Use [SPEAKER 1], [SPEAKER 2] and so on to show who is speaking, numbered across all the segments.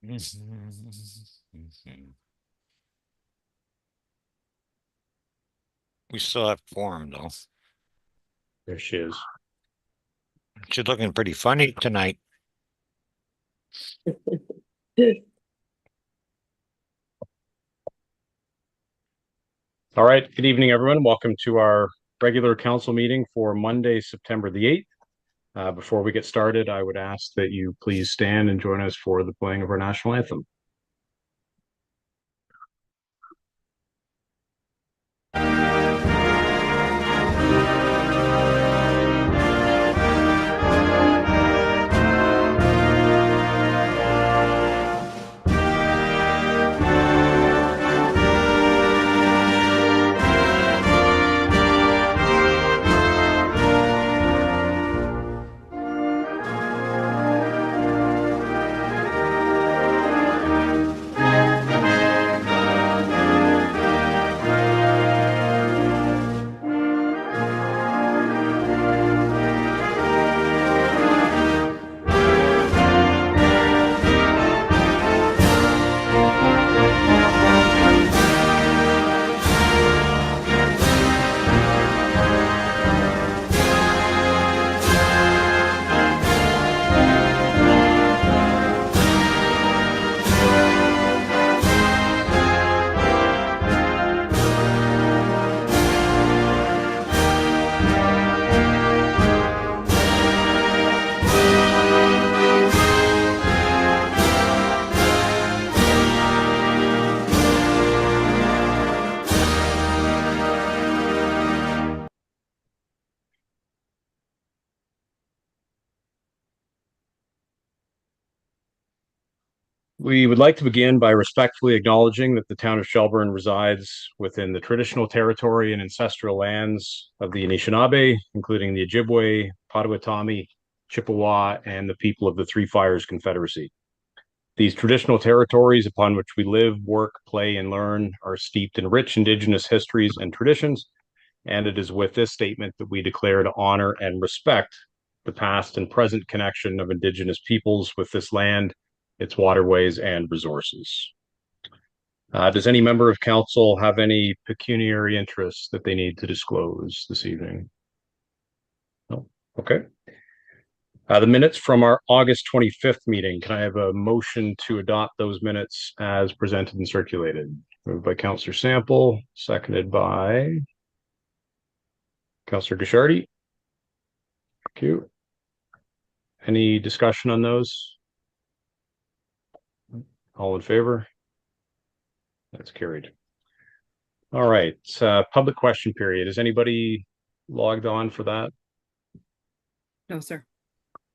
[SPEAKER 1] We still have quorum though.
[SPEAKER 2] There she is.
[SPEAKER 1] She's looking pretty funny tonight.
[SPEAKER 2] All right. Good evening, everyone. Welcome to our regular council meeting for Monday, September the 8th. Before we get started, I would ask that you please stand and join us for the playing of our national anthem. We would like to begin by respectfully acknowledging that the town of Shelburne resides within the traditional territory and ancestral lands of the Anishinaabe, including the Ojibwe, Potawatomi, Chippewa, and the people of the Three Fires Confederacy. These traditional territories upon which we live, work, play, and learn are steeped in rich Indigenous histories and traditions, and it is with this statement that we declare to honor and respect the past and present connection of Indigenous peoples with this land, its waterways, and resources. Does any member of council have any pecuniary interests that they need to disclose this evening? No? Okay. The minutes from our August 25th meeting. Can I have a motion to adopt those minutes as presented and circulated? Moved by Councillor Sample, seconded by Councillor Guichardi. Thank you. Any discussion on those? All in favor? That's carried. All right. Public question period. Is anybody logged on for that?
[SPEAKER 3] No, sir.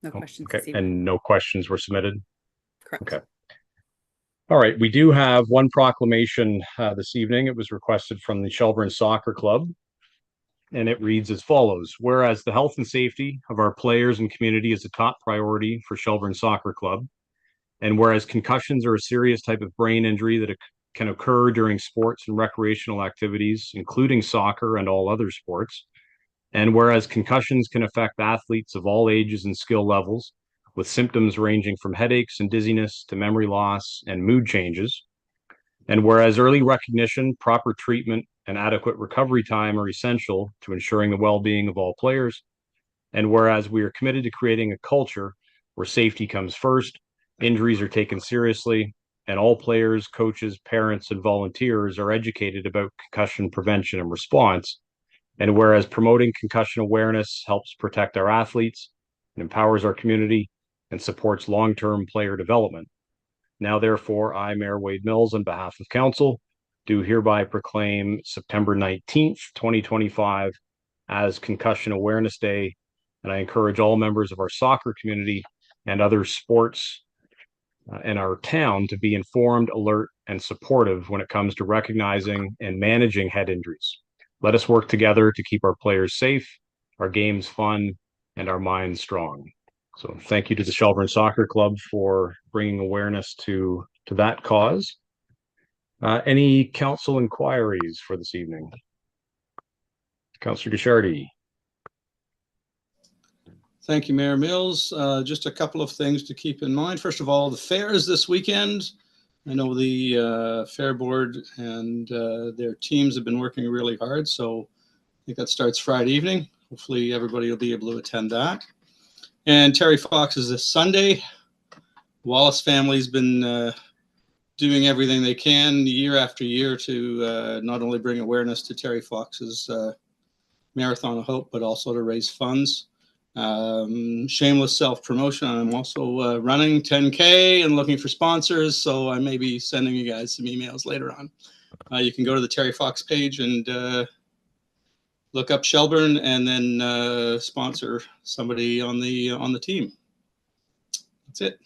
[SPEAKER 3] No questions.
[SPEAKER 2] Okay. And no questions were submitted?
[SPEAKER 3] Correct.
[SPEAKER 2] Okay. All right. We do have one proclamation this evening. It was requested from the Shelburne Soccer Club. And it reads as follows. Whereas the health and safety of our players and community is a top priority for Shelburne Soccer Club, and whereas concussions are a serious type of brain injury that can occur during sports and recreational activities, including soccer and all other sports, and whereas concussions can affect athletes of all ages and skill levels, with symptoms ranging from headaches and dizziness to memory loss and mood changes, and whereas early recognition, proper treatment, and adequate recovery time are essential to ensuring the well-being of all players, and whereas we are committed to creating a culture where safety comes first, injuries are taken seriously, and all players, coaches, parents, and volunteers are educated about concussion prevention and response, and whereas promoting concussion awareness helps protect our athletes and empowers our community and supports long-term player development. Now, therefore, I, Mayor Wade Mills, on behalf of council, do hereby proclaim September 19th, 2025 as Concussion Awareness Day, and I encourage all members of our soccer community and other sports in our town to be informed, alert, and supportive when it comes to recognizing and managing head injuries. Let us work together to keep our players safe, our games fun, and our minds strong. So thank you to the Shelburne Soccer Club for bringing awareness to that cause. Any council inquiries for this evening? Councillor Guichardi.
[SPEAKER 4] Thank you, Mayor Mills. Just a couple of things to keep in mind. First of all, the fair is this weekend. I know the Fair Board and their teams have been working really hard, so I think that starts Friday evening. Hopefully everybody will be able to attend that. And Terry Fox is this Sunday. Wallace family's been doing everything they can year after year to not only bring awareness to Terry Fox's Marathon of Hope, but also to raise funds. Shameless self-promotion. I'm also running 10K and looking for sponsors, so I may be sending you guys some emails later on. You can go to the Terry Fox page and look up Shelburne and then sponsor somebody on the team. That's it.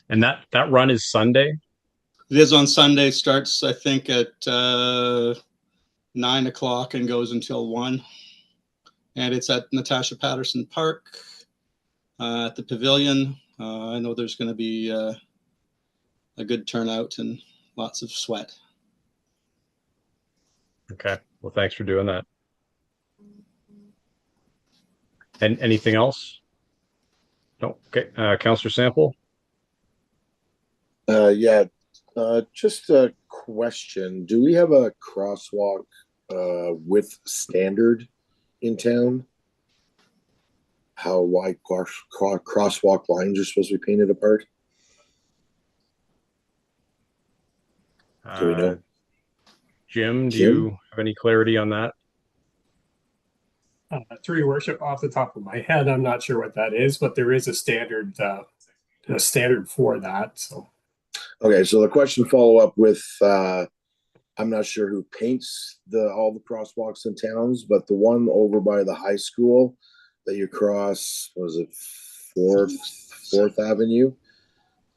[SPEAKER 2] And that run is Sunday?
[SPEAKER 4] It is on Sunday. Starts, I think, at 9 o'clock and goes until 1. And it's at Natasha Patterson Park at the Pavilion. I know there's going to be a good turnout and lots of sweat.
[SPEAKER 2] Okay. Well, thanks for doing that. And anything else? No. Okay. Councillor Sample.
[SPEAKER 5] Yeah. Just a question. Do we have a crosswalk with standard in town? How wide crosswalk lines are supposed to be painted apart? Do we know?
[SPEAKER 2] Jim, do
[SPEAKER 5] Jim?
[SPEAKER 2] you have any clarity on that?
[SPEAKER 6] Through your worship, off the top of my head, I'm not sure what that is, but there is a standard for that. So,
[SPEAKER 5] Okay, so the question follow up with I'm not sure who paints all the crosswalks in towns, but the one over by the high school that you cross, was it Fourth Avenue?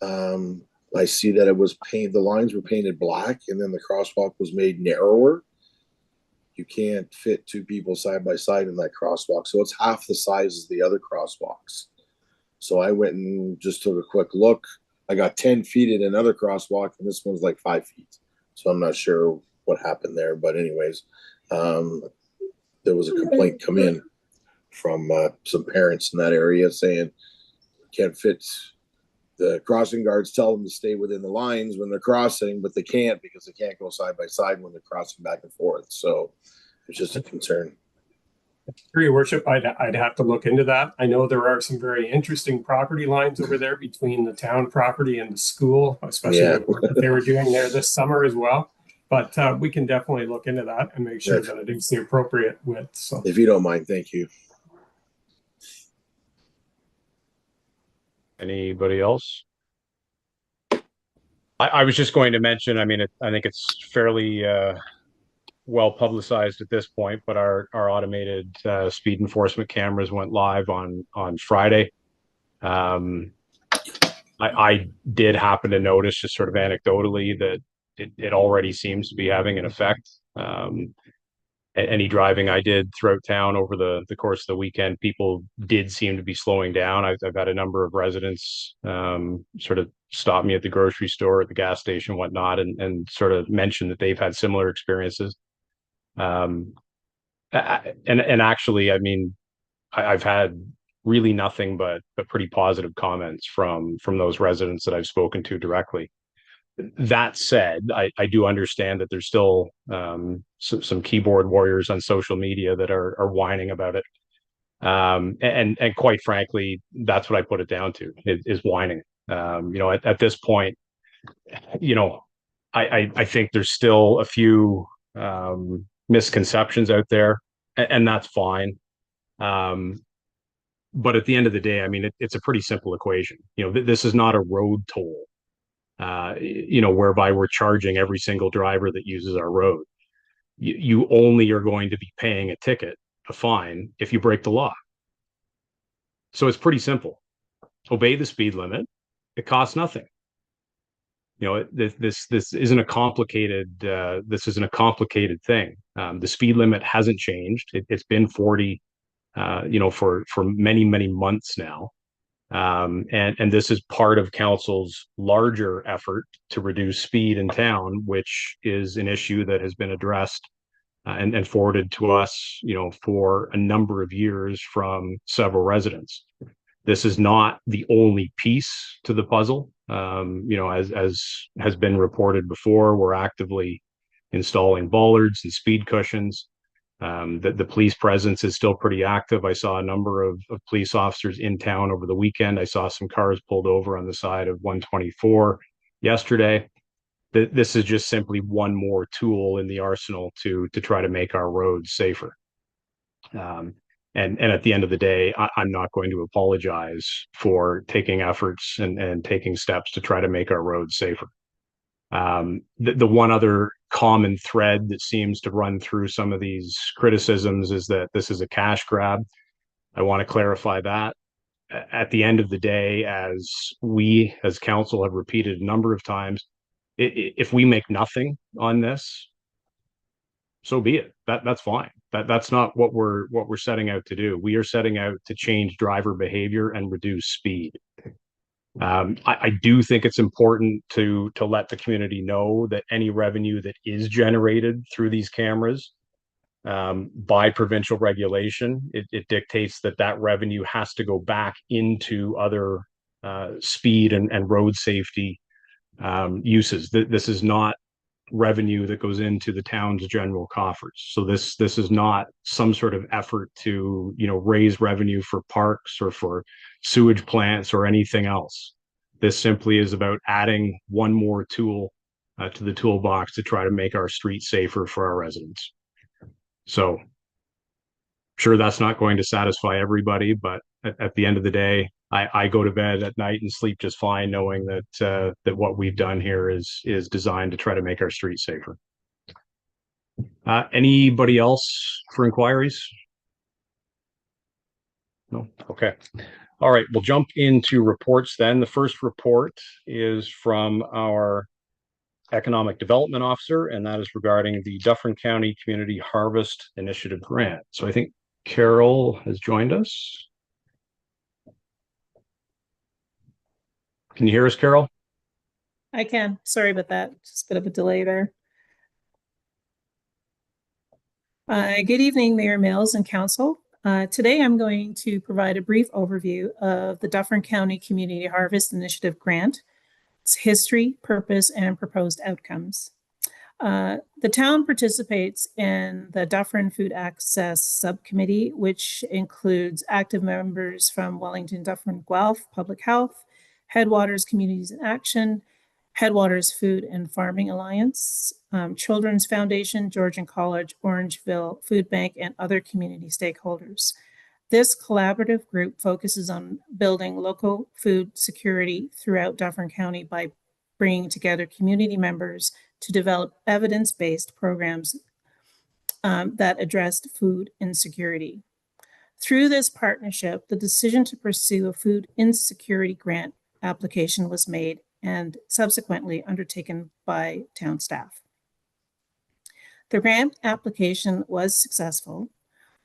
[SPEAKER 5] I see that it was painted, the lines were painted black, and then the crosswalk was made narrower. You can't fit two people side by side in that crosswalk, so it's half the size as the other crosswalks. So I went and just took a quick look. I got 10 feet in another crosswalk, and this one's like 5 feet. So I'm not sure what happened there, but anyways, there was a complaint come in from some parents in that area saying can't fit. The crossing guards tell them to stay within the lines when they're crossing, but they can't because they can't go side by side when they're crossing back and forth. So it's just a concern.
[SPEAKER 6] through your worship, I'd have to look into that. I know there are some very interesting property lines over there between the town property and the school, especially the work that they were doing there this summer as well. But we can definitely look into that and make sure that it is the appropriate width. So,
[SPEAKER 5] if you don't mind, thank you.
[SPEAKER 2] Anybody else? I was just going to mention, I mean, I think it's fairly well publicized at this point, but our automated speed enforcement cameras went live on Friday. I did happen to notice, just sort of anecdotally, that it already seems to be having an effect. Any driving I did throughout town over the course of the weekend, people did seem to be slowing down. I've had a number of residents sort of stop me at the grocery store, at the gas station, whatnot, and sort of mention that they've had similar experiences. And actually, I mean, I've had really nothing but pretty positive comments from those residents that I've spoken to directly. That said, I do understand that there's still some keyboard warriors on social media that are whining about it. And quite frankly, that's what I put it down to, is whining. At this point, I think there's still a few misconceptions out there, and that's fine. But at the end of the day, I mean, it's a pretty simple equation. This is not a road toll, whereby we're charging every single driver that uses our road. You only are going to be paying a ticket, a fine, if you break the law. So it's pretty simple. Obey the speed limit. It costs nothing. This isn't a complicated. This isn't a complicated thing. The speed limit hasn't changed. It's been 40, for many months now. And this is part of council's larger effort to reduce speed in town, which is an issue that has been addressed and forwarded to us, for a number of years from several residents. This is not the only piece to the puzzle. As has been reported before, we're actively installing bollards and speed cushions. The police presence is still pretty active. I saw a number of police officers in town over the weekend. I saw some cars pulled over on the side of 124 yesterday. This is just simply one more tool in the arsenal to try to make our roads safer. And at the end of the day, I'm not going to apologize for taking efforts and taking steps to try to make our roads safer. The one other common thread that seems to run through some of these criticisms is that this is a cash grab. I want to clarify that. At the end of the day, as we as council have repeated a number of times, if we make nothing on this, so be it. That's fine. That's not what we're setting out to do. We are setting out to change driver behavior and reduce speed. I do think it's important to let the community know that any revenue that is generated through these cameras, by provincial regulation, it dictates that revenue has to go back into other speed and road safety uses. This is not revenue that goes into the town's general coffers. So this is not some sort of effort to raise revenue for parks or for sewage plants or anything else. This simply is about adding one more tool to the toolbox to try to make our streets safer for our residents. So sure, that's not going to satisfy everybody, but at the end of the day, I go to bed at night and sleep just fine, knowing that what we've done here is designed to try to make our streets safer. Anybody else for inquiries? No? Okay. All right, we'll jump into reports then. The first report is from our Economic Development Officer, and that is regarding the Dufferin County Community Harvest Initiative grant. So I think Carol has joined us. Can you hear us, Carol?
[SPEAKER 7] I can. Sorry about that. Just a bit of a delay there. Good evening, Mayor Mills and Council. Today I'm going to provide a brief overview of the Dufferin County Community Harvest Initiative grant, its history, purpose, and proposed outcomes. The town participates in the Dufferin Food Access Subcommittee, which includes active members from Wellington, Dufferin, Guelph, Public Health, Headwaters Communities in Action, Headwaters Food and Farming Alliance, Children's Foundation, Georgian College, Orangeville Food Bank, and other community stakeholders. This collaborative group focuses on building local food security throughout Dufferin County by bringing together community members to develop evidence-based programs that addressed food insecurity. Through this partnership, the decision to pursue a food insecurity grant application was made and subsequently undertaken by town staff. The grant application was successful,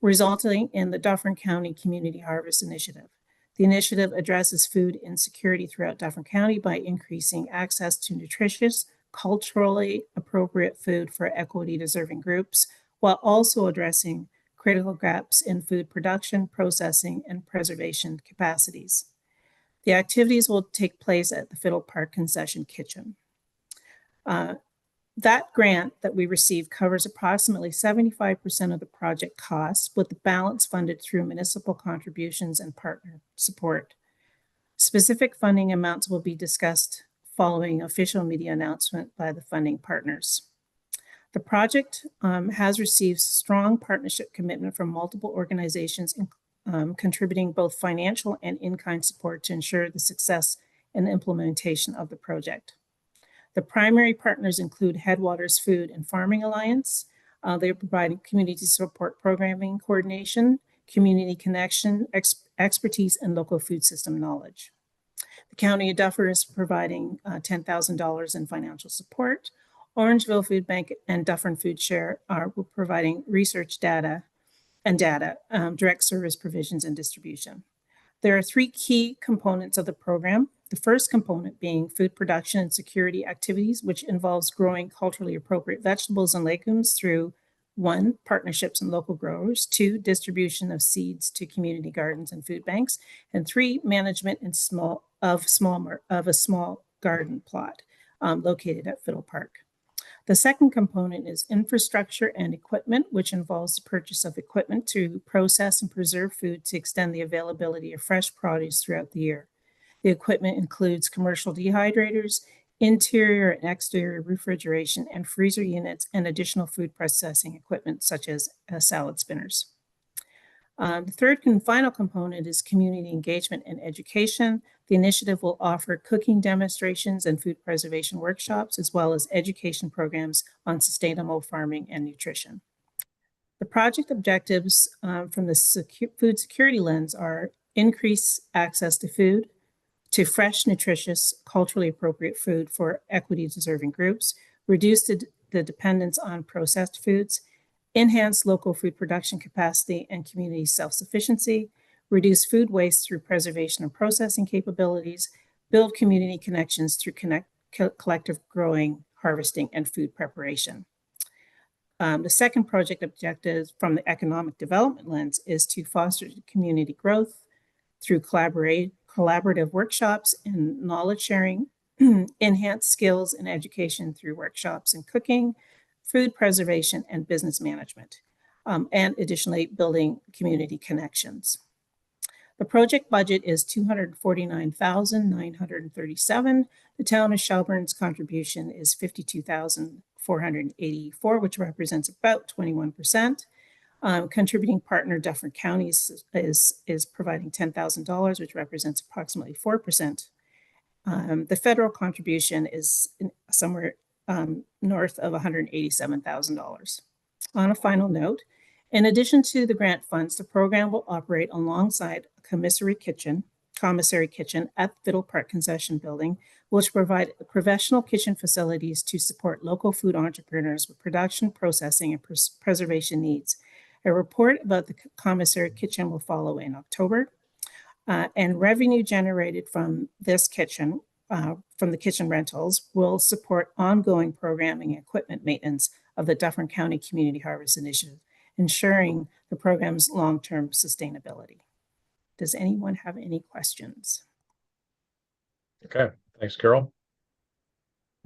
[SPEAKER 7] resulting in the Dufferin County Community Harvest Initiative. The initiative addresses food insecurity throughout Dufferin County by increasing access to nutritious, culturally appropriate food for equity deserving groups, while also addressing critical gaps in food production, processing, and preservation capacities. The activities will take place at the Fiddle Park Concession Kitchen. That grant that we received covers approximately 75% of the project costs, with the balance funded through municipal contributions and partner support. Specific funding amounts will be discussed following official media announcement by the funding partners. The project has received strong partnership commitment from multiple organizations, contributing both financial and in-kind support to ensure the success and implementation of the project. The primary partners include Headwaters Food and Farming Alliance. They're providing community support programming coordination, community connection, expertise, and local food system knowledge. The County of Dufferin is providing $10,000 in financial support. Orangeville Food Bank and Dufferin Food Share are providing research data, direct service provisions and distribution. There are three key components of the program. The first component being food production and security activities, which involves growing culturally appropriate vegetables and legumes through 1, partnerships and local growers, 2, distribution of seeds to community gardens and food banks, and 3, management and of a small garden plot located at Fiddle Park. The second component is infrastructure and equipment, which involves the purchase of equipment to process and preserve food to extend the availability of fresh produce throughout the year. The equipment includes commercial dehydrators, interior and exterior refrigeration, and freezer units, and additional food processing equipment such as salad spinners. The third and final component is community engagement and education. The initiative will offer cooking demonstrations and food preservation workshops, as well as education programs on sustainable farming and nutrition. The project objectives from the food security lens are increase access to food, to fresh, nutritious, culturally appropriate food for equity deserving groups, reduce the dependence on processed foods, enhance local food production capacity and community self-sufficiency, reduce food waste through preservation and processing capabilities, build community connections through collective growing, harvesting, and food preparation. The second project objective from the economic development lens is to foster community growth through collaborative workshops and knowledge sharing, enhance skills and education through workshops in cooking, food preservation, and business management, and additionally building community connections. The project budget is $249,937. The town of Shelburne's contribution is $52,484, which represents about 21%. Contributing partner Dufferin County is providing $10,000, which represents approximately 4%. The federal contribution is somewhere north of $187,000. On a final note, in addition to the grant funds, the program will operate alongside a commissary kitchen at Fiddle Park Concession Building, which provide professional kitchen facilities to support local food entrepreneurs with production, processing, and preservation needs. A report about the commissary kitchen will follow in October, and revenue generated from this kitchen, from the kitchen rentals, will support ongoing programming and equipment maintenance of the Dufferin County Community Harvest Initiative, ensuring the program's long-term sustainability. Does anyone have any questions?
[SPEAKER 2] Okay, thanks, Carol.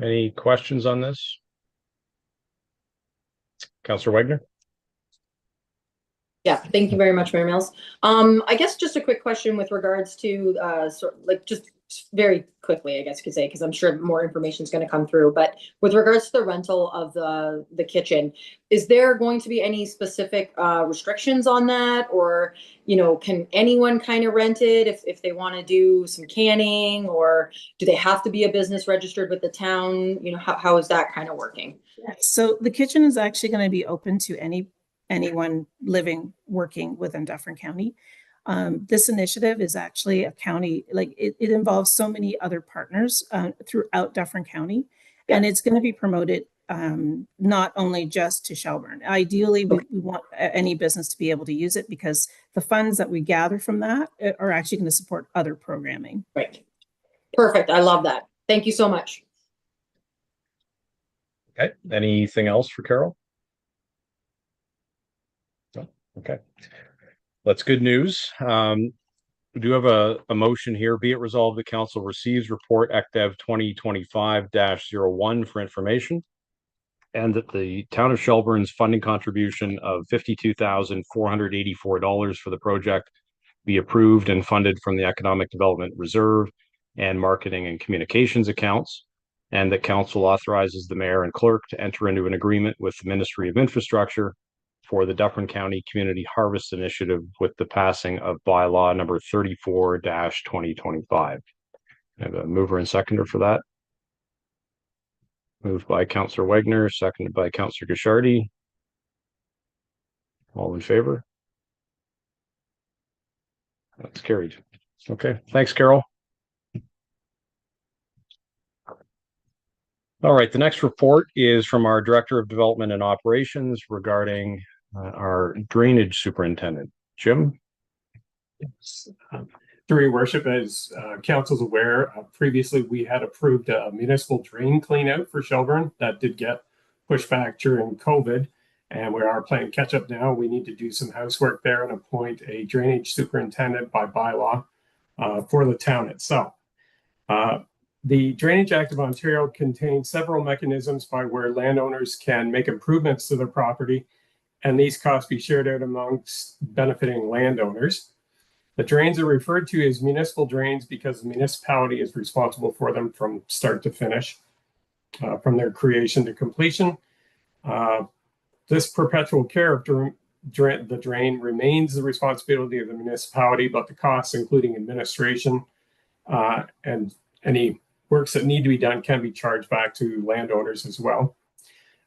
[SPEAKER 2] Any questions on this? Councillor Wagner?
[SPEAKER 8] Yeah, thank you very much, Mayor Mills. I guess just a quick question with regards to just very quickly, I guess you could say, because I'm sure more information is going to come through. But with regards to the rental of the kitchen, is there going to be any specific restrictions on that, or can anyone kind of rent it if they want to do some canning, or do they have to be a business registered with the town? How is that kind of working?
[SPEAKER 7] So the kitchen is actually going to be open to anyone living, working within Dufferin County. This initiative is actually a county, it involves so many other partners throughout Dufferin County, and it's going to be promoted not only just to Shelburne. Ideally, we want any business to be able to use it, because the funds that we gather from that are actually going to support other programming.
[SPEAKER 8] Right. Perfect. I love that. Thank you so much.
[SPEAKER 2] Okay. Anything else for Carol? No? Okay. That's good news. We do have a motion here. Be it resolved, the council receives report ECDEV 2025-01 for information, and that the town of Shelburne's funding contribution of $52,484 for the project be approved and funded from the Economic Development Reserve and Marketing and Communications accounts, and that council authorizes the mayor and clerk to enter into an agreement with the Ministry of Infrastructure for the Dufferin County Community Harvest Initiative with the passing of bylaw number 34-2025. I have a mover and seconder for that. Moved by Councillor Wagner, seconded by Councillor Guichardi. All in favor? That's carried. Okay, thanks, Carol. All right, the next report is from our Director of Development and Operations regarding our drainage superintendent. Jim?
[SPEAKER 6] Yes. Through your worship, as council's aware, previously we had approved a municipal drain cleanout for Shelburne that did get pushed back during COVID. And we are playing catch up now. We need to do some housework there and appoint a drainage superintendent by bylaw for the town itself. The Drainage Act of Ontario contains several mechanisms by where landowners can make improvements to their property, and these costs be shared out amongst benefiting landowners. The drains are referred to as municipal drains because the municipality is responsible for them from start to finish, from their creation to completion. This perpetual care of the drain remains the responsibility of the municipality, but the costs, including administration and any works that need to be done, can be charged back to landowners as well.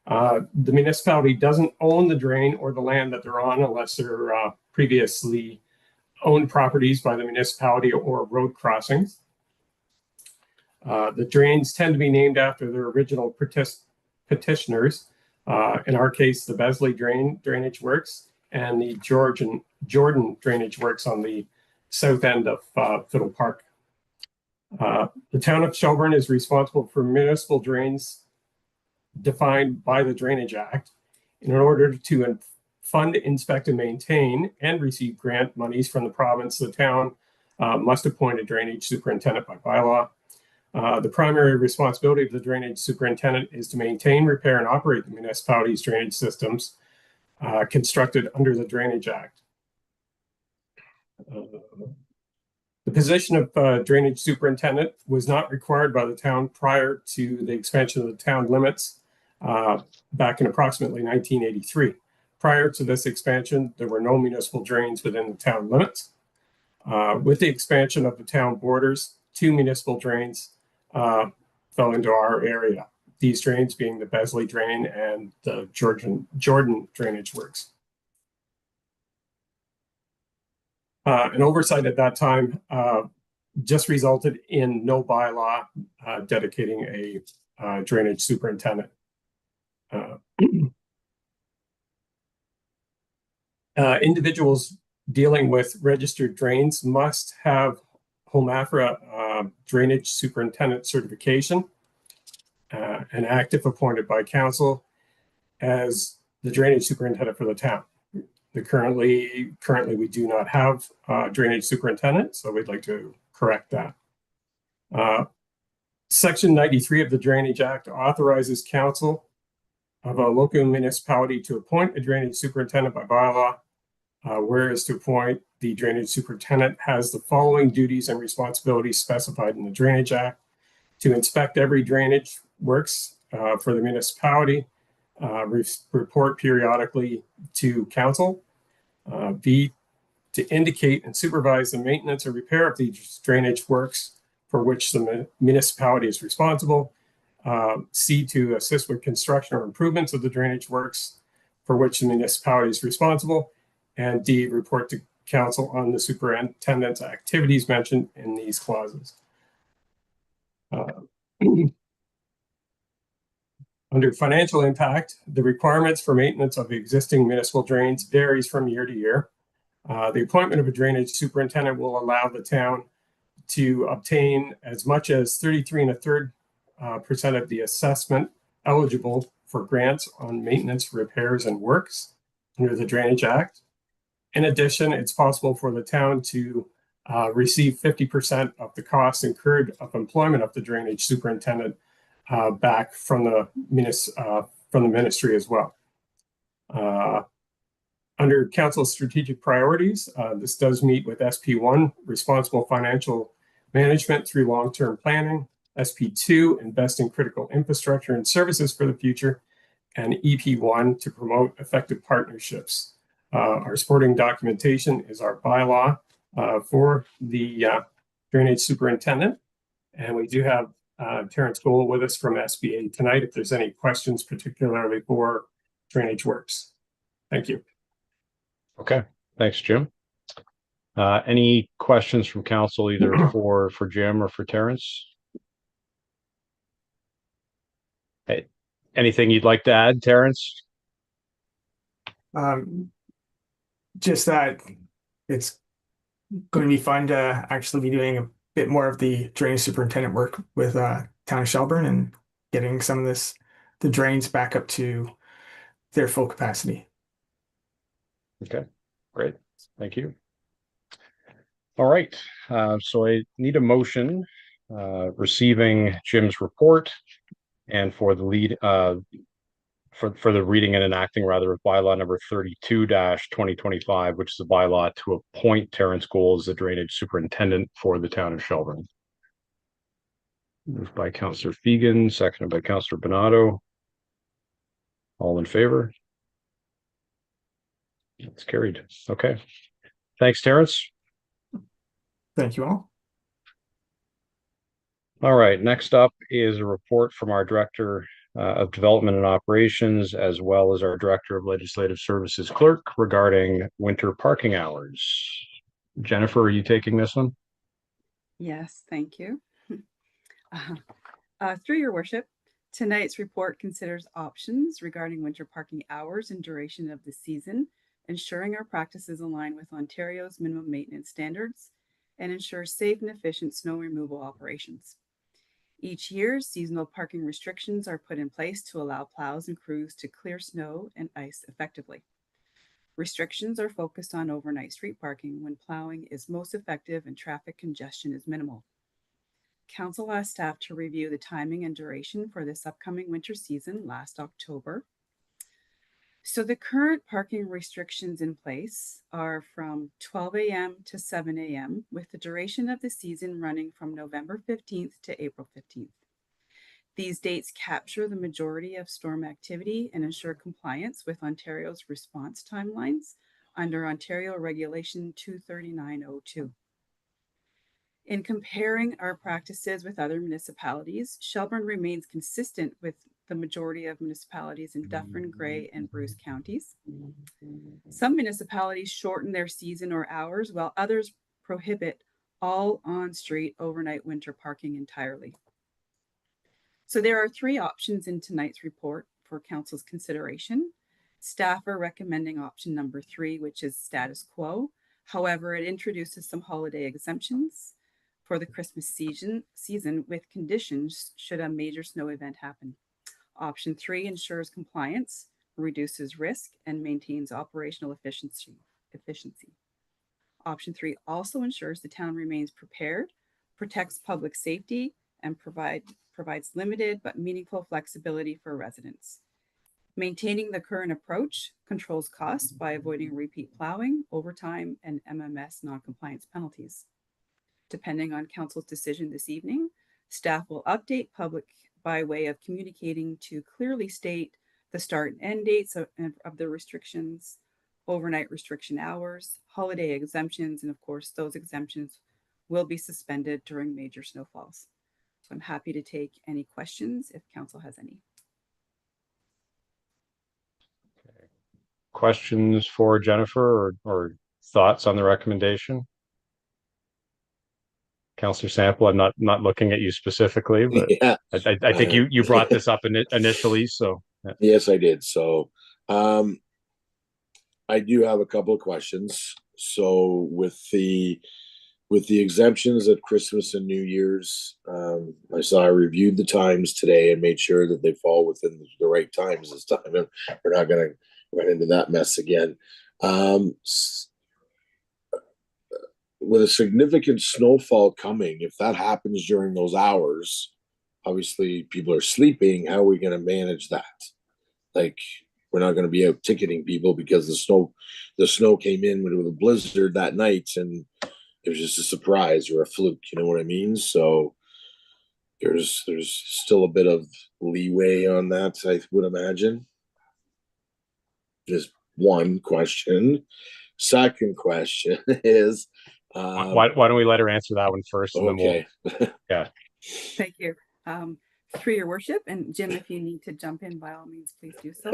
[SPEAKER 6] The municipality doesn't own the drain or the land that they're on unless they're previously owned properties by the municipality or road crossings. The drains tend to be named after their original petitioners. In our case, the Besley Drainage Works and the Jordan Drainage Works on the south end of Fiddle Park. The town of Shelburne is responsible for municipal drains defined by the Drainage Act. In order to fund, inspect, and maintain and receive grant monies from the province, the town must appoint a drainage superintendent by bylaw. The primary responsibility of the drainage superintendent is to maintain, repair, and operate the municipality's drainage systems constructed under the Drainage Act. The position of drainage superintendent was not required by the town prior to the expansion of the town limits back in approximately 1983. Prior to this expansion, there were no municipal drains within the town limits. With the expansion of the town borders, 2 municipal drains fell into our area. These drains being the Besley Drain and the Jordan Drainage Works. An oversight at that time just resulted in no bylaw dedicating a drainage superintendent. Individuals dealing with registered drains must have HOMAFRA drainage superintendent certification and active appointed by council as the drainage superintendent for the town. Currently we do not have a drainage superintendent, so we'd like to correct that. Section 93 of the Drainage Act authorizes council of a local municipality to appoint a drainage superintendent by bylaw, whereas to appoint the drainage superintendent has the following duties and responsibilities specified in the Drainage Act: to inspect every drainage works for the municipality, report periodically to council, B, to indicate and supervise the maintenance or repair of these drainage works for which the municipality is responsible, C, to assist with construction or improvements of the drainage works for which the municipality is responsible, and D, report to council on the superintendent's activities mentioned in these clauses. Under financial impact, the requirements for maintenance of existing municipal drains varies from year to year. The appointment of a drainage superintendent will allow the town to obtain as much as 33 1/3% of the assessment eligible for grants on maintenance, repairs, and works under the Drainage Act. In addition, it's possible for the town to receive 50% of the costs incurred of employment of the drainage superintendent back from the ministry as well. Under council's strategic priorities, this does meet with SP1, responsible financial management through long-term planning, SP2, invest in critical infrastructure and services for the future, and EP1 to promote effective partnerships. Our supporting documentation is our bylaw for the drainage superintendent, and we do have Terrence Gould with us from SBA tonight if there's any questions, particularly for Drainage Works. Thank you.
[SPEAKER 2] Okay, thanks, Jim. Any questions from council, either for Jim or for Terrence? Hey, anything you'd like to add, Terrence?
[SPEAKER 9] Just that it's going to be fun to actually be doing a bit more of the drainage superintendent work with Town of Shelburne and getting some of the drains back up to their full capacity.
[SPEAKER 2] Okay, great. Thank you. All right, so I need a motion receiving Jim's report and for the lead for the reading and enacting rather of bylaw number 32-2025, which is a bylaw to appoint Terrence Gould as the drainage superintendent for the town of Shelburne. Moved by Councillor Fegan, seconded by Councillor Bernardo. All in favor? It's carried. Okay. Thanks, Terrence.
[SPEAKER 9] Thank you all.
[SPEAKER 2] All right, next up is a report from our Director of Development and Operations, as well as our Director of Legislative Services clerk regarding winter parking hours. Jennifer, are you taking this one?
[SPEAKER 3] Yes, thank you. Through your worship, tonight's report considers options regarding winter parking hours and duration of the season, ensuring our practices align with Ontario's minimum maintenance standards and ensure safe and efficient snow removal operations. Each year, seasonal parking restrictions are put in place to allow plows and crews to clear snow and ice effectively. Restrictions are focused on overnight street parking when plowing is most effective and traffic congestion is minimal. Council asked staff to review the timing and duration for this upcoming winter season last October. So the current parking restrictions in place are from 12 a.m. to 7 a.m. with the duration of the season running from November 15th to April 15th. These dates capture the majority of storm activity and ensure compliance with Ontario's response timelines under Ontario Regulation 23902. In comparing our practices with other municipalities, Shelburne remains consistent with the majority of municipalities in Dufferin, Grey, and Bruce counties. Some municipalities shorten their season or hours, while others prohibit all on-street overnight winter parking entirely. So there are three options in tonight's report for Council's consideration. Staff are recommending option number 3, which is status quo. However, it introduces some holiday exemptions for the Christmas season with conditions should a major snow event happen. Option 3 ensures compliance, reduces risk, and maintains operational efficiency. Option 3 also ensures the town remains prepared, protects public safety, and provides limited but meaningful flexibility for residents. Maintaining the current approach controls costs by avoiding repeat plowing, overtime, and MMS non-compliance penalties. Depending on Council's decision this evening, staff will update public by way of communicating to clearly state the start and end dates of the restrictions, overnight restriction hours, holiday exemptions, and of course, those exemptions will be suspended during major snowfalls. So I'm happy to take any questions if Council has any.
[SPEAKER 2] Questions for Jennifer or thoughts on the recommendation? Councillor Sample, I'm not looking at you specifically, but
[SPEAKER 5] Yeah.
[SPEAKER 2] I think you brought this up initially, so. Yeah.
[SPEAKER 5] Yes, I did. So, I do have a couple of questions. So with the exemptions at Christmas and New Year's, I reviewed the times today and made sure that they fall within the right times this time. And we're not going to run into that mess again. With a significant snowfall coming, if that happens during those hours, obviously people are sleeping. How are we going to manage that? Like, we're not going to be out ticketing people because the snow came in with a blizzard that night and it was just a surprise or a fluke. You know what I mean? So there's still a bit of leeway on that, I would imagine. Just one question. Second question is,
[SPEAKER 2] why don't we let her answer that one first? And
[SPEAKER 5] okay.
[SPEAKER 2] Then we'll, yeah.
[SPEAKER 3] Thank you. Through your worship, and Jim, if you need to jump in, by all means, please do so.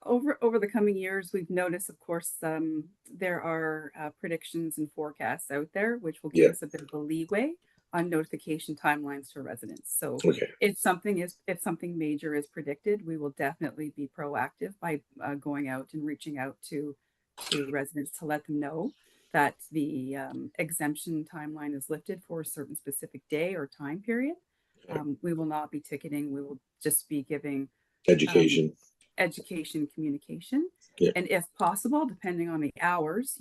[SPEAKER 3] Over the coming years, we've noticed, of course, there are predictions and forecasts out there, which will give us a bit of a leeway on notification timelines for residents. So if something major is predicted, we will definitely be proactive by going out and reaching out to residents to let them know that the exemption timeline is lifted for a certain specific day or time period. We will not be ticketing. We will just be giving
[SPEAKER 5] Education.
[SPEAKER 3] Education, communication.
[SPEAKER 5] Yeah.
[SPEAKER 3] And if possible, depending on the hours,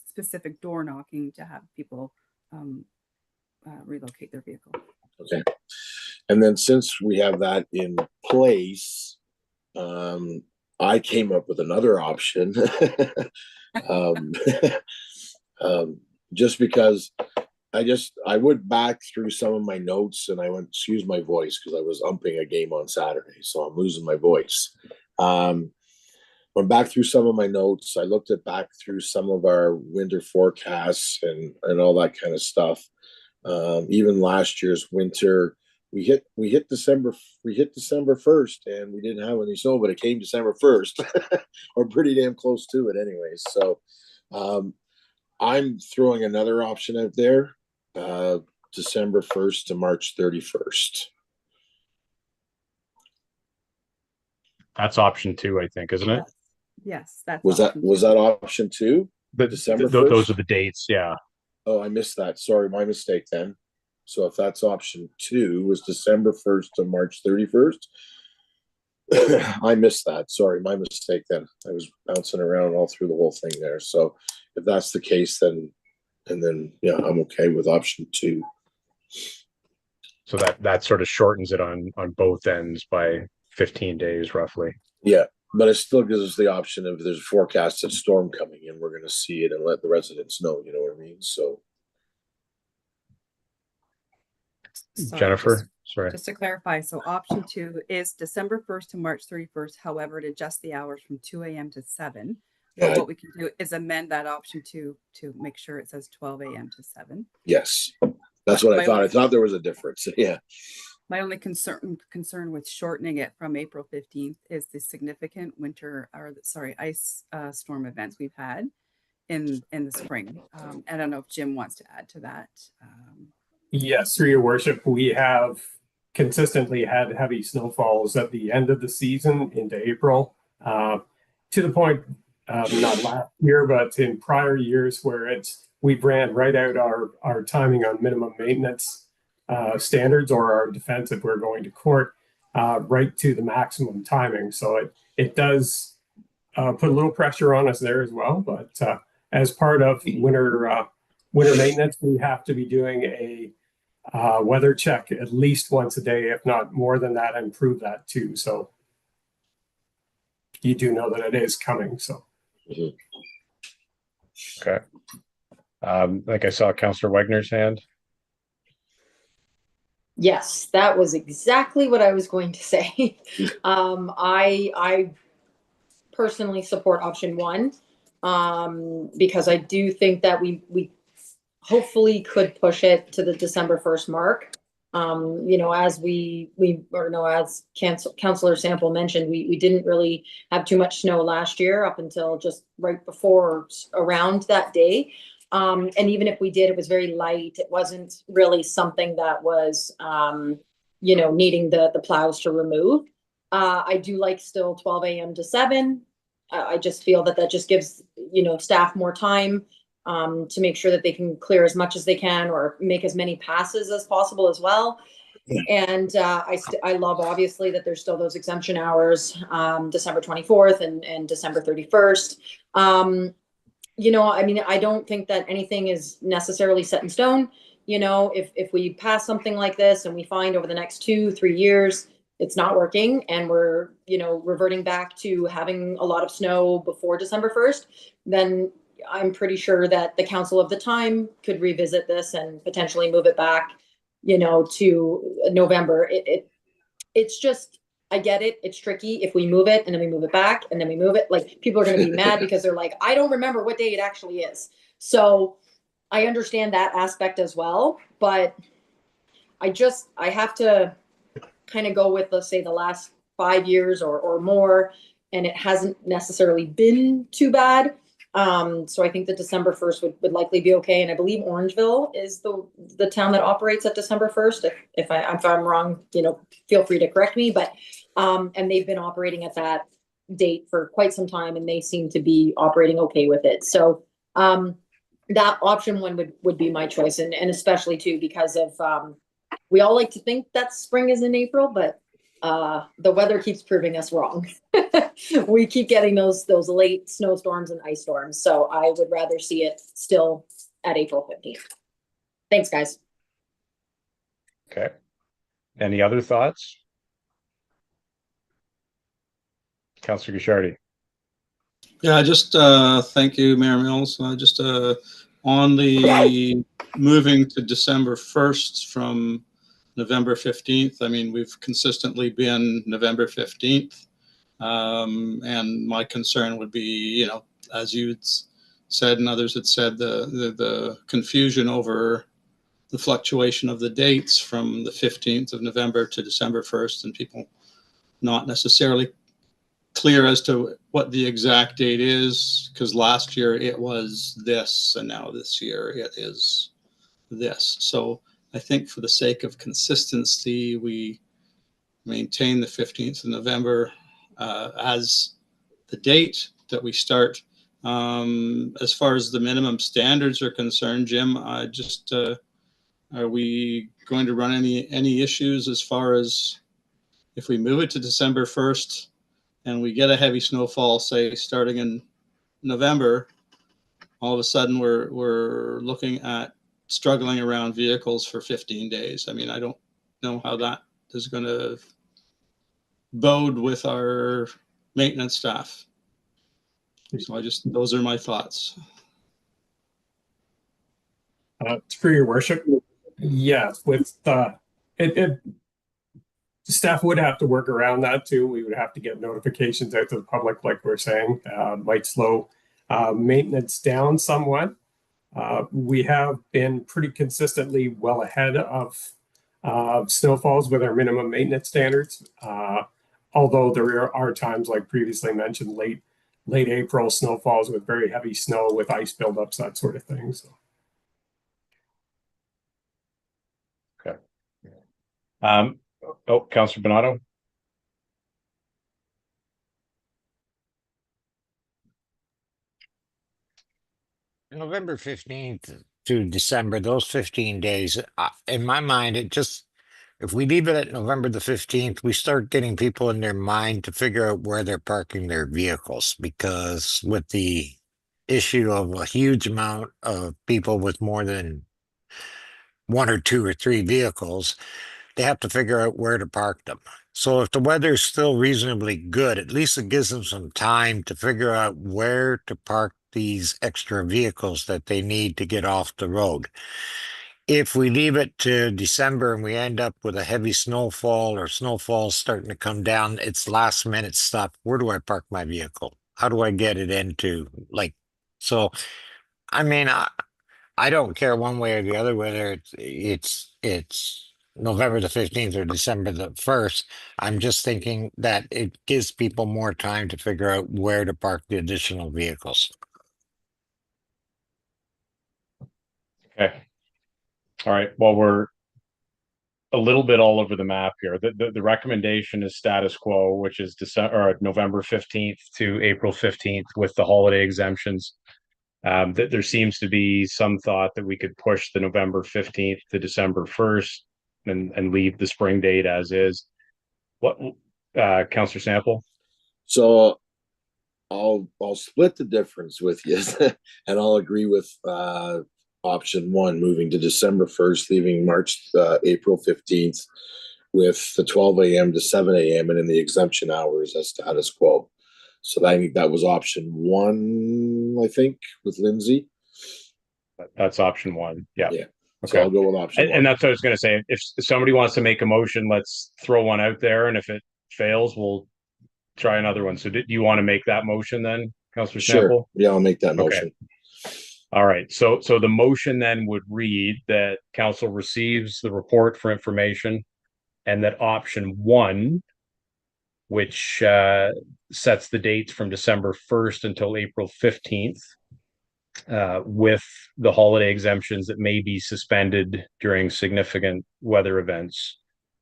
[SPEAKER 3] specific door knocking to have people relocate their vehicle.
[SPEAKER 5] Okay. And then since we have that in place, I came up with another option. Just because I went back through some of my notes and I went, excuse my voice, because I was umping a game on Saturday, so I'm losing my voice. Went back through some of my notes. I looked back through some of our winter forecasts and all that kind of stuff. Even last year's winter, we hit December 1st and we didn't have any snow, but it came December 1st or pretty damn close to it anyways. So I'm throwing another option out there, December 1st to March 31st.
[SPEAKER 2] That's option 2, I think, isn't it?
[SPEAKER 3] Yes, that's
[SPEAKER 5] Was that option 2? December 1st?
[SPEAKER 2] Those are the dates, yeah.
[SPEAKER 5] Oh, I missed that. Sorry, my mistake then. So if that's option 2 was December 1st to March 31st, I missed that. Sorry, my mistake then. I was bouncing around all through the whole thing there. So if that's the case, then yeah, I'm okay with option 2.
[SPEAKER 2] So that sort of shortens it on both ends by 15 days roughly.
[SPEAKER 5] Yeah, but it still gives us the option if there's a forecasted storm coming in, we're going to see it and let the residents know. You know what I mean? So,
[SPEAKER 3] Sorry,
[SPEAKER 2] Jennifer, sorry.
[SPEAKER 3] Just to clarify, so option 2 is December 1st to March 31st. However, to adjust the hours from 2 a.m. to 7. But what we can do is amend that option to make sure it says 12 a.m. to 7.
[SPEAKER 5] Yes, that's what I thought. I thought there was a difference. Yeah.
[SPEAKER 3] My only concern with shortening it from April 15th is the significant ice storm events we've had in the spring. I don't know if Jim wants to add to that.
[SPEAKER 6] Yes, through your worship, we have consistently had heavy snowfalls at the end of the season into April, to the point, not last year, but in prior years where we've ran right out our timing on minimum maintenance standards or our defense if we're going to court right to the maximum timing. So it does put a little pressure on us there as well. But as part of winter maintenance, we have to be doing a weather check at least once a day, if not more than that, and prove that too. So you do know that it is coming. So.
[SPEAKER 2] Okay. Like I saw Councillor Wagner's hand.
[SPEAKER 8] Yes, that was exactly what I was going to say. I personally support option 1 because I do think that we hopefully could push it to the December 1st mark. As Councillor Sample mentioned, we didn't really have too much snow last year up until just right before around that day. And even if we did, it was very light. It wasn't really something that was, needing the plows to remove. I do like still 12 a.m. to 7. I just feel that just gives, staff more time to make sure that they can clear as much as they can or make as many passes as possible as well. Yeah. And I love, obviously, that there's still those exemption hours, December 24th and December 31st. I don't think that anything is necessarily set in stone. If we pass something like this and we find over the next 2-3 years it's not working and we're, reverting back to having a lot of snow before December 1st, then I'm pretty sure that the council of the time could revisit this and potentially move it back, to November. It's just, I get it. It's tricky if we move it and then we move it back and then we move it. Like, people are going to be mad because they're like, I don't remember what day it actually is. So I understand that aspect as well, but I have to kind of go with, let's say, the last 5 years or more, and it hasn't necessarily been too bad. So I think that December 1st would likely be okay. And I believe Orangeville is the town that operates at December 1st. If I'm wrong, feel free to correct me, but, and they've been operating at that date for quite some time and they seem to be operating okay with it. So, that option 1 would be my choice. And especially too, because of, we all like to think that spring is in April, but the weather keeps proving us wrong. We keep getting those late snowstorms and ice storms. So I would rather see it still at April 15th. Thanks, guys.
[SPEAKER 2] Okay. Any other thoughts? Councillor Guichardi.
[SPEAKER 4] Yeah, just thank you, Mayor Mills. Just on the moving to December 1st from November 15th. I mean, we've consistently been November 15th. And my concern would be, you know, as you said and others had said, the confusion over the fluctuation of the dates from the 15th of November to December 1st, and people not necessarily clear as to what the exact date is, because last year it was this and now this year it is this. So I think for the sake of consistency, we maintain the 15th of November as the date that we start. As far as the minimum standards are concerned, Jim, just are we going to run any issues as far as if we move it to December 1st and we get a heavy snowfall, say starting in November, all of a sudden we're looking at struggling around vehicles for 15 days. I mean, I don't know how that is going to bode with our maintenance staff. So those are my thoughts.
[SPEAKER 6] For your worship, yes, with staff would have to work around that too. We would have to get notifications out to the public, like we're saying, might slow maintenance down somewhat. We have been pretty consistently well ahead of snowfalls with our minimum maintenance standards. Although there are times, like previously mentioned, late April snowfalls with very heavy snow with ice buildups, that sort of thing. So.
[SPEAKER 2] Okay. Councillor Bernardo.
[SPEAKER 1] November 15th to December, those 15 days, in my mind, if we leave it at November the 15th, we start getting people in their mind to figure out where they're parking their vehicles, because with the issue of a huge amount of people with more than one or two or three vehicles, they have to figure out where to park them. So if the weather is still reasonably good, at least it gives them some time to figure out where to park these extra vehicles that they need to get off the road. If we leave it to December and we end up with a heavy snowfall or snowfall starting to come down, it's last minute stuff. Where do I park my vehicle? How do I get it into, so, I mean, I don't care one way or the other whether it's November the 15th or December the 1st. I'm just thinking that it gives people more time to figure out where to park the additional vehicles.
[SPEAKER 2] Okay. All right. Well, we're a little bit all over the map here. The recommendation is status quo, which is November 15th to April 15th with the holiday exemptions. That there seems to be some thought that we could push the November 15th to December 1st and leave the spring date as is. What, Councillor Sample?
[SPEAKER 5] So I'll split the difference with you and I'll agree with option one, moving to December 1st, leaving April 15th with the 12 a.m. to 7 a.m. and in the exemption hours as status quo. So I think that was option one, I think, with Lindsay.
[SPEAKER 2] That's option one. Yeah.
[SPEAKER 5] Yeah.
[SPEAKER 2] Okay.
[SPEAKER 5] So I'll go with option one.
[SPEAKER 2] And that's what I was going to say. If somebody wants to make a motion, let's throw one out there. And if it fails, we'll try another one. So do you want to make that motion then, Councillor Sample?
[SPEAKER 5] Yeah, I'll make that motion.
[SPEAKER 2] All right. So the motion then would read that council receives the report for information and that option one, which sets the dates from December 1st until April 15th, with the holiday exemptions that may be suspended during significant weather events,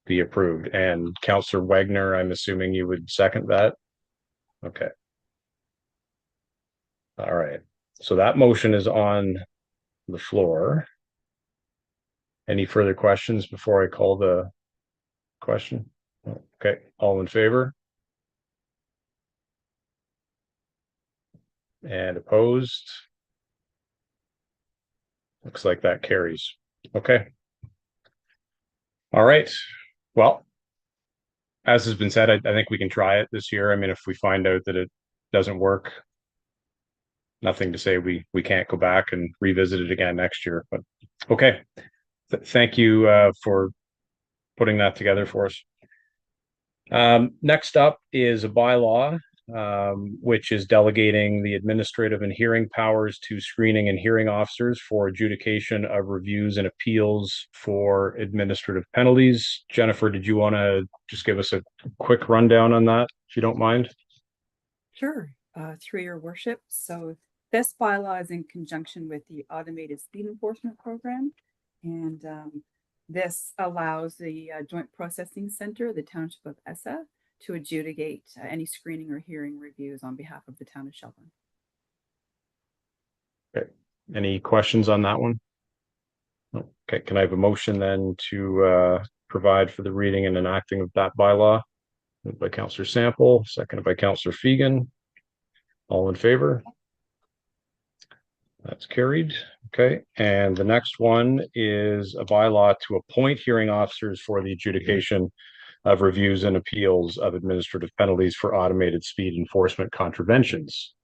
[SPEAKER 2] be approved. And Councillor Wagner, I'm assuming you would second that? Okay. All right. So that motion is on the floor. Any further questions before I call the question? Okay, all in favor? And opposed? Looks like that carries. Okay. All right. Well, as has been said, I think we can try it this year. I mean, if we find out that it doesn't work, nothing to say we can't go back and revisit it again next year. But okay. Thank you for putting that together for us. Next up is a bylaw, which is delegating the administrative and hearing powers to screening and hearing officers for adjudication of reviews and appeals for administrative penalties. Jennifer, did you want to just give us a quick rundown on that, if you don't mind?
[SPEAKER 3] Sure, through your worship. So this bylaw is in conjunction with the automated speed enforcement program. And this allows the Joint Processing Center, the Township of Essa, to adjudicate any screening or hearing reviews on behalf of the town of Shelburne.
[SPEAKER 2] Okay. Any questions on that one? Okay, can I have a motion then to provide for the reading and enacting of that bylaw? Moved by Councillor Sample, seconded by Councillor Fegan. All in favor? That's carried. Okay, and the next one is a bylaw to appoint hearing officers for the adjudication of reviews and appeals of administrative penalties for automated speed enforcement contraventions.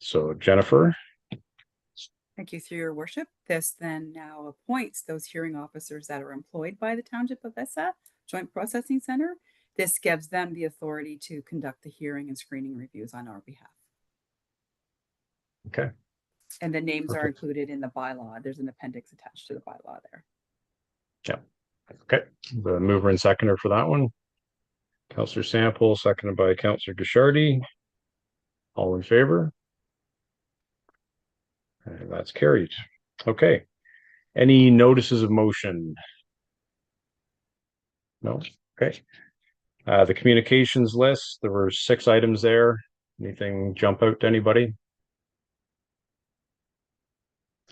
[SPEAKER 2] So Jennifer.
[SPEAKER 3] Thank you, through your worship. This then now appoints those hearing officers that are employed by the Township of Essa Joint Processing Center. This gives them the authority to conduct the hearing and screening reviews on our behalf.
[SPEAKER 2] Okay.
[SPEAKER 3] And the names are
[SPEAKER 2] Perfect.
[SPEAKER 3] included in the bylaw. There's an appendix attached to the bylaw there.
[SPEAKER 2] Yeah. Okay. The mover and seconder for that one. Councillor Sample, seconded by Councillor Gashardi. All in favor? And that's carried. Okay. Any notices of motion? No? Okay. The communications list, there were 6 items there. Anything jump out to anybody?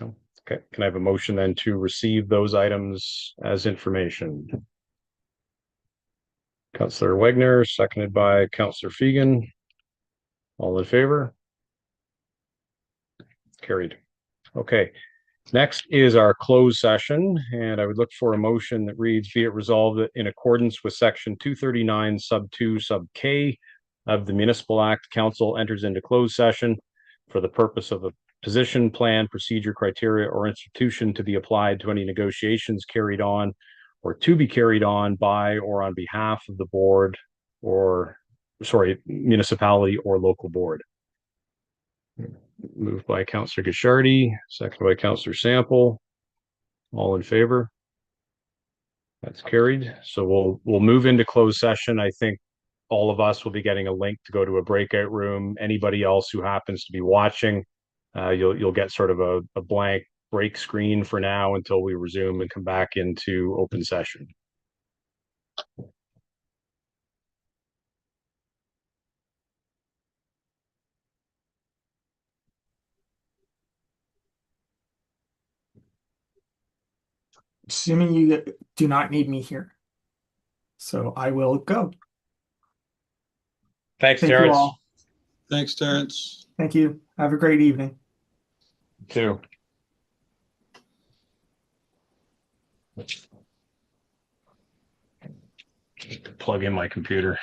[SPEAKER 2] No? Okay. Can I have a motion then to receive those items as information? Councillor Wagner, seconded by Councillor Fegan. All in favor? Carried. Okay. Next is our closed session, and I would look for a motion that reads, be it resolved that in accordance with section 239 sub 2 sub K of the Municipal Act, council enters into closed session for the purpose of a position, plan, procedure, criteria, or institution to be applied to any negotiations carried on or to be carried on by or on behalf of the board or, municipality or local board. Moved by Councillor Gashardi, seconded by Councillor Sample. All in favor? That's carried. So we'll move into closed session. I think all of us will be getting a link to go to a breakout room. Anybody else who happens to be watching, you'll get sort of a blank break screen for now until we resume and come back into open session.
[SPEAKER 9] Assuming you do not need me here. So I will go.
[SPEAKER 2] Thanks,
[SPEAKER 9] Thank you
[SPEAKER 2] Terrence.
[SPEAKER 9] all.
[SPEAKER 4] Thanks, Terrence.
[SPEAKER 9] Thank you. Have a great evening.
[SPEAKER 2] Too. Plug in my computer.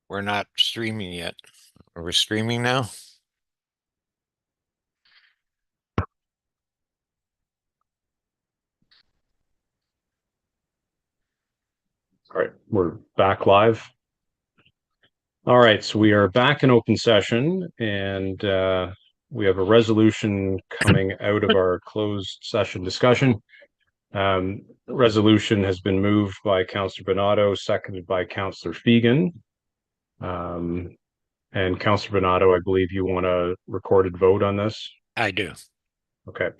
[SPEAKER 1] We're not streaming yet. Are we streaming now?
[SPEAKER 2] All right, we're back live. All right, so we are back in open session, and we have a resolution coming out of our closed session discussion. Resolution has been moved by Councillor Bernardo, seconded by Councillor Fegan. And Councillor Bernardo, I believe you want a recorded vote on this?
[SPEAKER 1] I do.
[SPEAKER 2] Okay,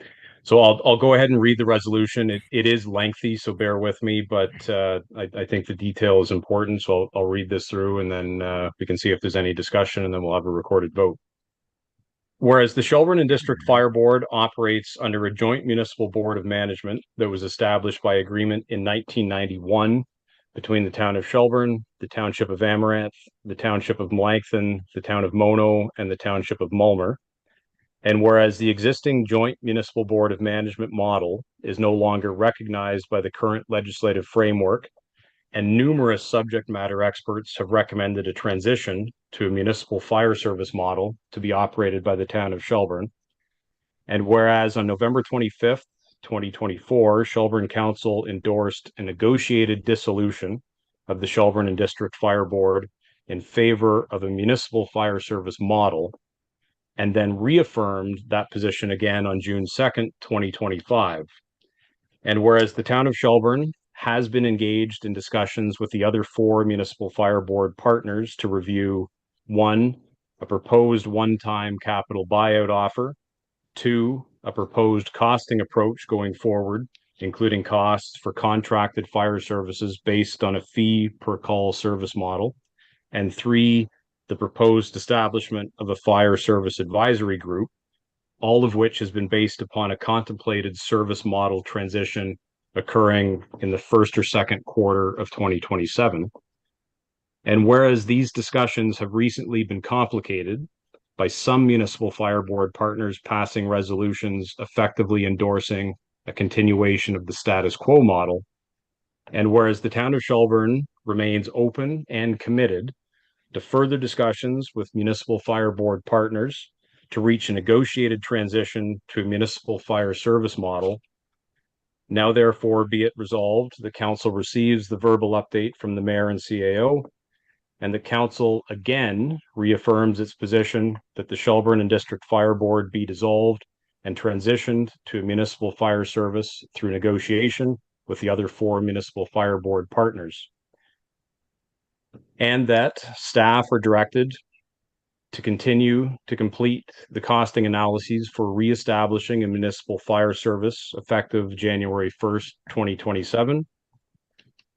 [SPEAKER 2] so I'll go ahead and read the resolution. It is lengthy, so bear with me, but I think the detail is important, so I'll read this through, and then we can see if there's any discussion, and then we'll have a recorded vote. Whereas the Shelburne and District Fire Board operates under a joint municipal board of management that was established by agreement in 1991 between the town of Shelburne, the township of Amaranth, the township of Melanchthon, the town of Mono, and the township of Mulmer. And whereas the existing joint municipal board of management model is no longer recognized by the current legislative framework, and numerous subject matter experts have recommended a transition to a municipal fire service model to be operated by the town of Shelburne. And whereas on November 25th, 2024, Shelburne Council endorsed a negotiated dissolution of the Shelburne and District Fire Board in favor of a municipal fire service model, and then reaffirmed that position again on June 2nd, 2025. And whereas the town of Shelburne has been engaged in discussions with the other 4 municipal fire board partners to review 1, a proposed one-time capital buyout offer, 2, a proposed costing approach going forward, including costs for contracted fire services based on a fee per call service model, and 3, the proposed establishment of a fire service advisory group, all of which has been based upon a contemplated service model transition occurring in the first or second quarter of 2027. And whereas these discussions have recently been complicated by some municipal fire board partners passing resolutions effectively endorsing a continuation of the status quo model, and whereas the town of Shelburne remains open and committed to further discussions with municipal fire board partners to reach a negotiated transition to a municipal fire service model. Now, therefore, be it resolved, the council receives the verbal update from the mayor and CAO, and the council again reaffirms its position that the Shelburne and District Fire Board be dissolved and transitioned to a municipal fire service through negotiation with the other 4 municipal fire board partners. And that staff are directed to continue to complete the costing analyses for reestablishing a municipal fire service effective January 1st, 2027.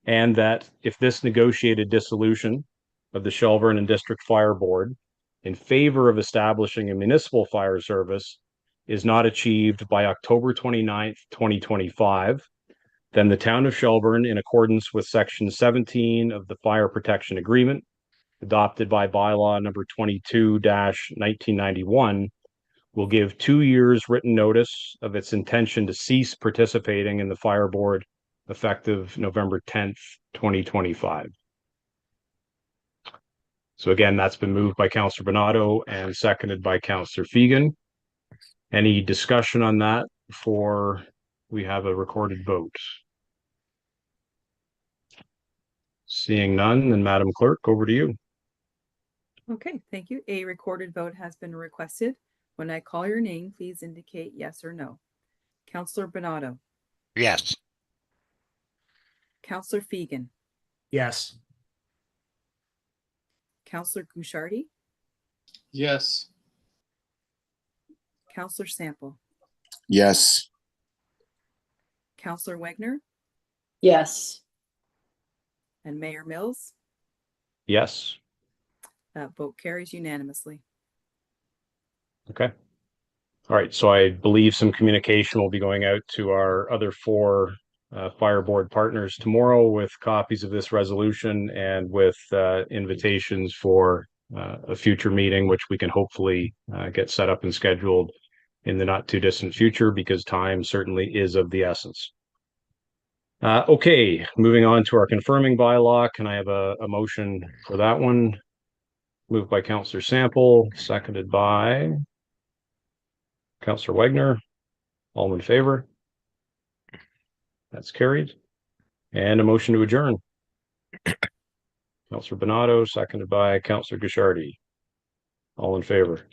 [SPEAKER 2] And that if this negotiated dissolution of the Shelburne and District Fire Board in favor of establishing a municipal fire service is not achieved by October 29th, 2025, then the town of Shelburne, in accordance with Section 17 of the Fire Protection Agreement, adopted by bylaw number 22-1991, will give 2 years written notice of its intention to cease participating in the fire board effective November 10th, 2025. So again, that's been moved by Councillor Bernardo and seconded by Councillor Fegan. Any discussion on that before we have a recorded vote? Seeing none, then Madam Clerk, over to you.
[SPEAKER 3] Okay, thank you. A recorded vote has been requested. When I call your name, please indicate yes or no. Councillor Bernardo,
[SPEAKER 1] Yes.
[SPEAKER 3] Councillor Fegan,
[SPEAKER 9] Yes.
[SPEAKER 3] Councillor Gushardi,
[SPEAKER 4] Yes.
[SPEAKER 3] Councillor Sample,
[SPEAKER 5] Yes.
[SPEAKER 3] Councillor Wagner,
[SPEAKER 8] Yes.
[SPEAKER 3] and Mayor Mills.
[SPEAKER 2] Yes.
[SPEAKER 3] That vote carries unanimously.
[SPEAKER 2] Okay. All right. So I believe some communication will be going out to our other 4 fire board partners tomorrow with copies of this resolution and with invitations for a future meeting, which we can hopefully get set up and scheduled in the not too distant future, because time certainly is of the essence. Okay, moving on to our confirming bylaw. Can I have a motion for that one? Moved by Counselor Sample, seconded by Counselor Wagner. All in favor? That's carried. And a motion to adjourn. Counselor Bernardo, seconded by Counselor Guichardi. All in favor?